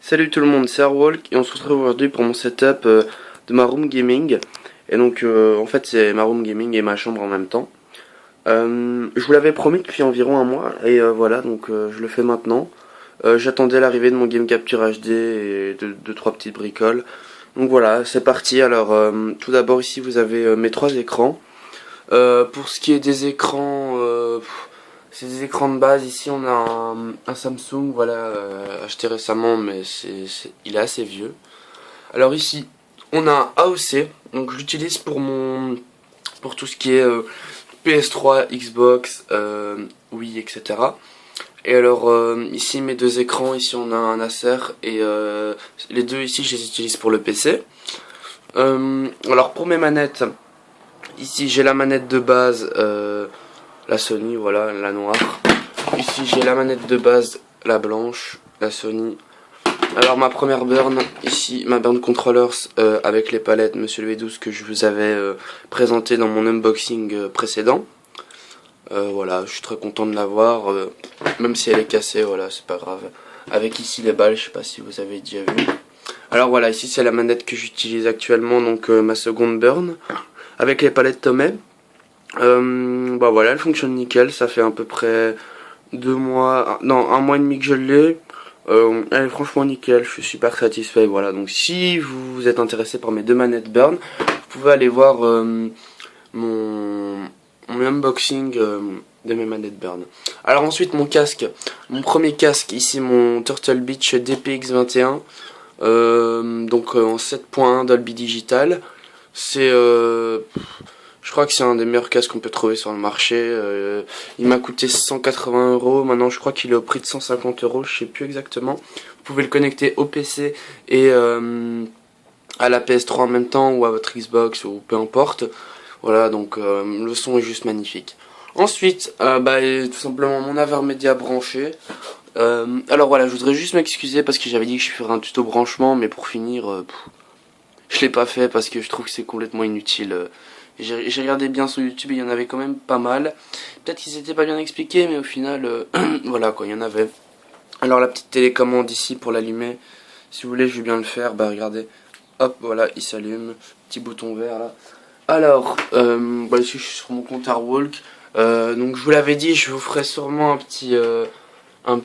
Salut tout le monde, c'est Airwalk et on se retrouve aujourd'hui pour mon setup de ma room gaming. Et donc en fait c'est ma room gaming et ma chambre en même temps. Je vous l'avais promis depuis environ un mois et voilà, donc je le fais maintenant. J'attendais l'arrivée de mon Game Capture HD et de trois petites bricoles. Donc voilà, c'est parti. Alors tout d'abord ici vous avez mes trois écrans. Pour ce qui est des écrans, c'est des écrans de base. Ici on a un Samsung, voilà, acheté récemment, mais il est assez vieux. Alors ici on a un AOC, donc je l'utilise pour tout ce qui est PS3, Xbox, Wii, etc. Et alors ici mes deux écrans, ici on a un Acer et les deux ici je les utilise pour le PC. Alors pour mes manettes, ici j'ai la manette de base, la Sony, voilà, la noire. Ici j'ai la manette de base, la blanche, la Sony. Alors ma première burn, ici ma burn controllers avec les palettes Monsieur le V12 que je vous avais présenté dans mon unboxing précédent. Voilà, je suis très content de l'avoir, même si elle est cassée, voilà, c'est pas grave. Avec ici les balles, je sais pas si vous avez déjà vu. Alors voilà, ici c'est la manette que j'utilise actuellement, donc ma seconde burn, avec les palettes Tomei. Bah voilà, elle fonctionne nickel, ça fait à peu près 2 mois, non, 1 mois et demi que je l'ai. Elle est franchement nickel, je suis super satisfait, voilà. Donc si vous êtes intéressé par mes deux manettes burn, vous pouvez aller voir mon unboxing de mes manettes burn. Alors ensuite mon casque, mon premier casque, ici mon Turtle Beach DPX21, donc en 7.1 Dolby Digital. C'est je crois que c'est un des meilleurs casques qu'on peut trouver sur le marché. Il m'a coûté 180 €. Maintenant, je crois qu'il est au prix de 150 €. Je sais plus exactement. Vous pouvez le connecter au PC et à la PS3 en même temps ou à votre Xbox ou peu importe. Voilà, donc le son est juste magnifique. Ensuite, tout simplement mon Avermedia branché. Alors voilà, je voudrais juste m'excuser parce que j'avais dit que je ferais un tuto branchement, mais pour finir, je l'ai pas fait parce que je trouve que c'est complètement inutile. J'ai regardé bien sur YouTube et il y en avait quand même pas mal. Peut-être qu'ils étaient pas bien expliqués, mais au final, voilà quoi, il y en avait. Alors la petite télécommande ici pour l'allumer, si vous voulez, je vais bien le faire. Bah regardez, hop, voilà, il s'allume, petit bouton vert là. Alors, ici je suis sur mon compte Airwalk. Donc je vous l'avais dit, je vous ferai sûrement enfin,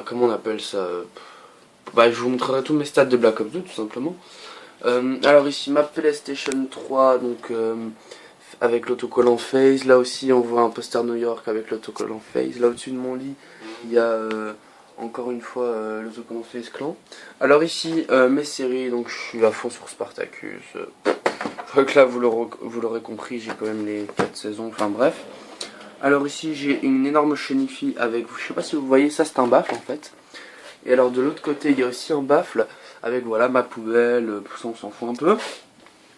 comment on appelle ça? Bah je vous montrerai tous mes stats de Black Ops 2 tout simplement. Alors ici ma PlayStation 3, donc avec l'autocollant Phase. Là aussi on voit un poster New York avec l'autocollant Phase. Là au-dessus de mon lit il y a encore une fois l'autocollant Phase Clan. Alors ici mes séries, donc je suis à fond sur Spartacus. Je crois que là vous l'aurez compris, j'ai quand même les 4 saisons, enfin bref. Alors ici j'ai une énorme chenille avec, je sais pas si vous voyez, ça c'est un baffle en fait. Et alors de l'autre côté il y a aussi un baffle avec voilà ma poubelle, tout ça on s'en fout un peu.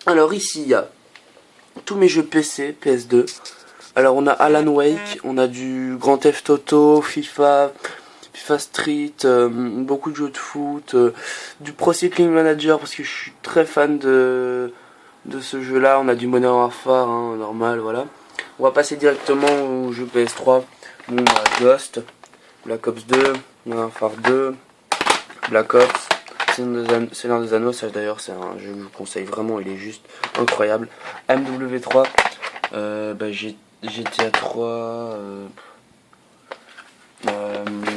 Alors ici il y a tous mes jeux PC, PS2. Alors on a Alan Wake, on a du Grand Theft Auto, FIFA Street, beaucoup de jeux de foot, du Pro Cycling Manager parce que je suis très fan de ce jeu là. On a du Modern Warfare, hein, normal, voilà. On va passer directement au jeu PS3. Bon, on a Ghost, Black Ops 2, Modern Warfare 2, Black Ops, Seigneur des Anneaux, ça d'ailleurs c'est un jeu que je vous conseille vraiment, il est juste incroyable. MW3, GTA 3,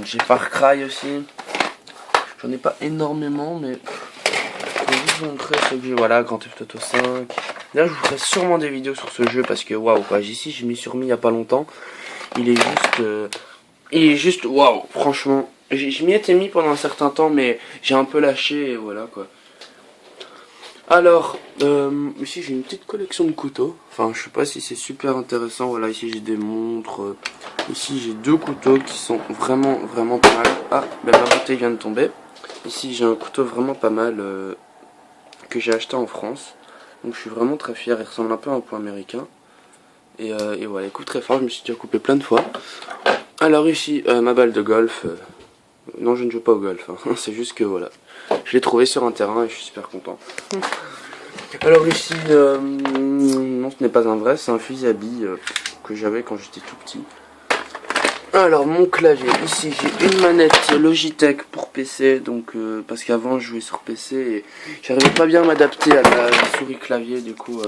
j'ai Far Cry aussi. J'en ai pas énormément, mais je vais juste vous montrer ce que j'ai. Voilà, Grand Theft Auto 5. Là, je vous ferai sûrement des vidéos sur ce jeu parce que waouh, quoi. Ici, je m'y suis remis il y a pas longtemps. Il est juste waouh, franchement. Je m'y étais mis pendant un certain temps, mais j'ai un peu lâché et voilà quoi. Alors, ici j'ai une petite collection de couteaux. Enfin, je sais pas si c'est super intéressant. Voilà, ici j'ai des montres. Ici j'ai deux couteaux qui sont vraiment pas mal. Ah, ben ma bouteille vient de tomber. Ici j'ai un couteau vraiment pas mal que j'ai acheté en France. Donc je suis vraiment très fier. Il ressemble un peu à un point américain. Et voilà, il coupe très fort. Je me suis déjà coupé plein de fois. Alors ici, ma balle de golf. Non, je ne joue pas au golf. Hein. C'est juste que voilà. Je l'ai trouvé sur un terrain et je suis super content. Alors ici, non ce n'est pas un vrai, c'est un fusil à billes que j'avais quand j'étais tout petit. Alors mon clavier, ici j'ai une manette Logitech pour PC, donc parce qu'avant je jouais sur PC et j'arrivais pas bien à m'adapter à la souris clavier, du coup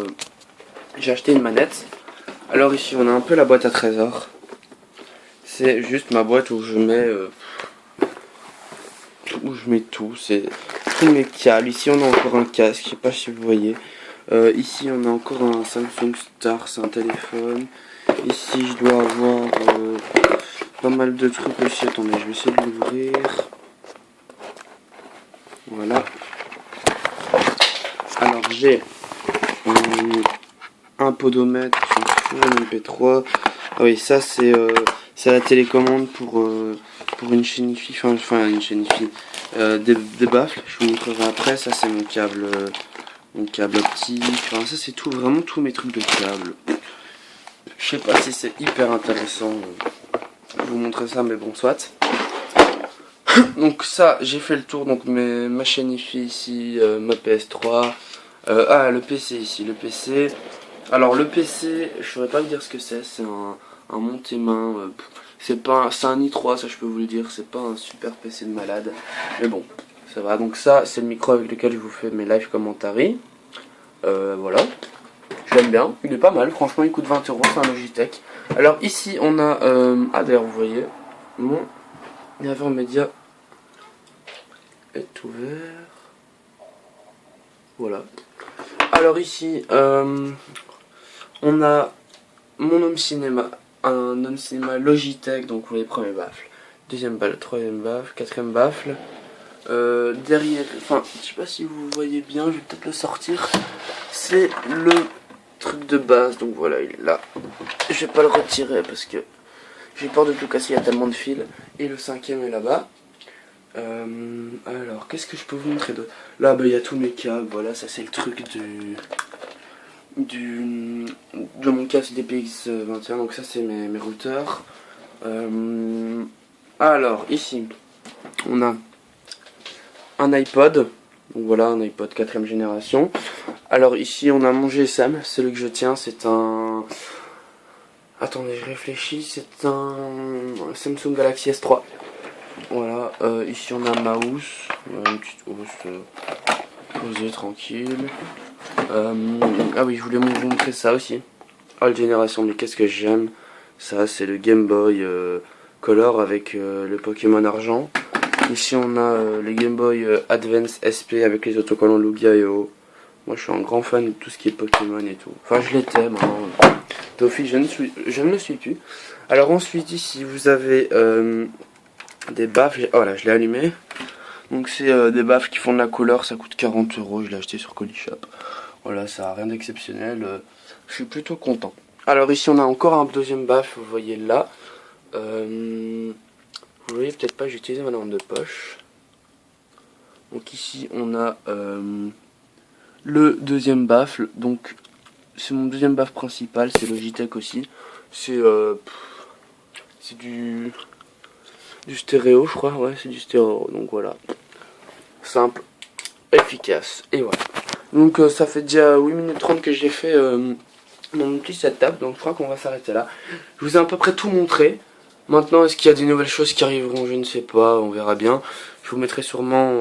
j'ai acheté une manette. Alors ici on a un peu la boîte à trésors. C'est juste ma boîte où je mets tout, c'est tous mes câbles. Ici on a encore un casque, je sais pas si vous voyez. Ici on a encore un Samsung Star, c'est un téléphone. Ici je dois avoir pas mal de trucs aussi. Attendez, je vais essayer de l'ouvrir. Voilà. Alors j'ai un podomètre, un MP3. Ah oui, ça c'est la télécommande pour une chaîne IFI, enfin une chaîne IFI, des baffles. Je vous montrerai après. Ça c'est mon câble optique. Enfin, ça c'est tout, vraiment tous mes trucs de câble. Je sais pas si c'est hyper intéressant. Je vous montrer ça, mais bon, soit. Donc ça, j'ai fait le tour. Donc ma chaîne IFI ici, ma PS3. Le PC ici, le PC. Alors le PC, je saurais pas vous dire ce que c'est. C'est un monté-main. C'est un i3, ça je peux vous le dire. C'est pas un super PC de malade. Mais bon, ça va. Donc ça, c'est le micro avec lequel je vous fais mes live commentaries. Voilà. J'aime bien, il est pas mal, franchement il coûte 20 €, c'est un Logitech. Alors ici on a, d'ailleurs vous voyez, mon navigateur média est ouvert. Voilà. Alors ici, on a mon home cinéma, un home cinéma Logitech, donc pour les premiers baffles. Deuxième baffle, troisième baffle, quatrième baffle. Derrière, enfin, je sais pas si vous voyez bien, je vais peut-être le sortir. C'est le truc de base, donc voilà, il est là. Je vais pas le retirer parce que j'ai peur de tout casser, il y a tellement de fils. Et le cinquième est là-bas. Alors, qu'est-ce que je peux vous montrer d'autre? Là, il y a tous mes câbles, voilà, ça c'est le truc de mon casque DPX21, donc ça c'est mes routeurs. Alors, ici, on a un iPod. Donc voilà, un iPod 4ème génération. Alors ici on a mon GSM, celui que je tiens, c'est un... Attendez, je réfléchis, c'est un Samsung Galaxy S3. Voilà, ici on a ma housse, une petite housse posée, tranquille. Ah oui, je voulais vous montrer ça aussi. Old Generation, mais qu'est-ce que j'aime. Ça, c'est le Game Boy Color avec le Pokémon Argent. Ici on a les Game Boy Advance SP avec les autocollants Lugia et O. Moi je suis un grand fan de tout ce qui est Pokémon et tout. Enfin je l'étais maintenant. Tofi je ne le suis plus. Alors ensuite ici vous avez des baffles. Oh là je l'ai allumé. Donc c'est des baffles qui font de la couleur. Ça coûte 40 €. Je l'ai acheté sur Colishop. Voilà, ça n'a rien d'exceptionnel. Je suis plutôt content. Alors ici on a encore un deuxième baffle. Vous voyez là. Vous voyez peut-être pas, j'ai utilisé ma lampe de poche. Donc ici on a le deuxième baffle. Donc c'est mon deuxième baffle principal, c'est Logitech aussi. C'est du stéréo je crois, ouais c'est du stéréo. Donc voilà, simple, efficace, et voilà. Donc ça fait déjà 8 minutes 30 que j'ai fait mon petit setup, donc je crois qu'on va s'arrêter là. Je vous ai à peu près tout montré. Maintenant, est-ce qu'il y a des nouvelles choses qui arriveront? Je ne sais pas, on verra bien. Je vous mettrai sûrement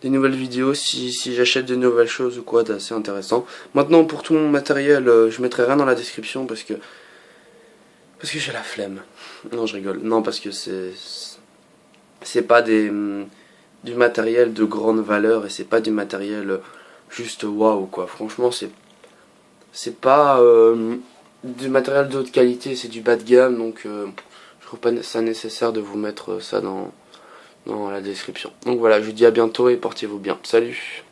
des nouvelles vidéos si j'achète des nouvelles choses ou quoi d'assez intéressant. Maintenant, pour tout mon matériel, je mettrai rien dans la description parce que j'ai la flemme. Non, je rigole. Non, parce que c'est pas du matériel de grande valeur et c'est pas du matériel juste waouh quoi. Franchement, c'est pas du matériel de haute qualité, c'est du bas de gamme, donc je trouve pas ça nécessaire de vous mettre ça dans la description. Donc voilà, je vous dis à bientôt et portez-vous bien. Salut!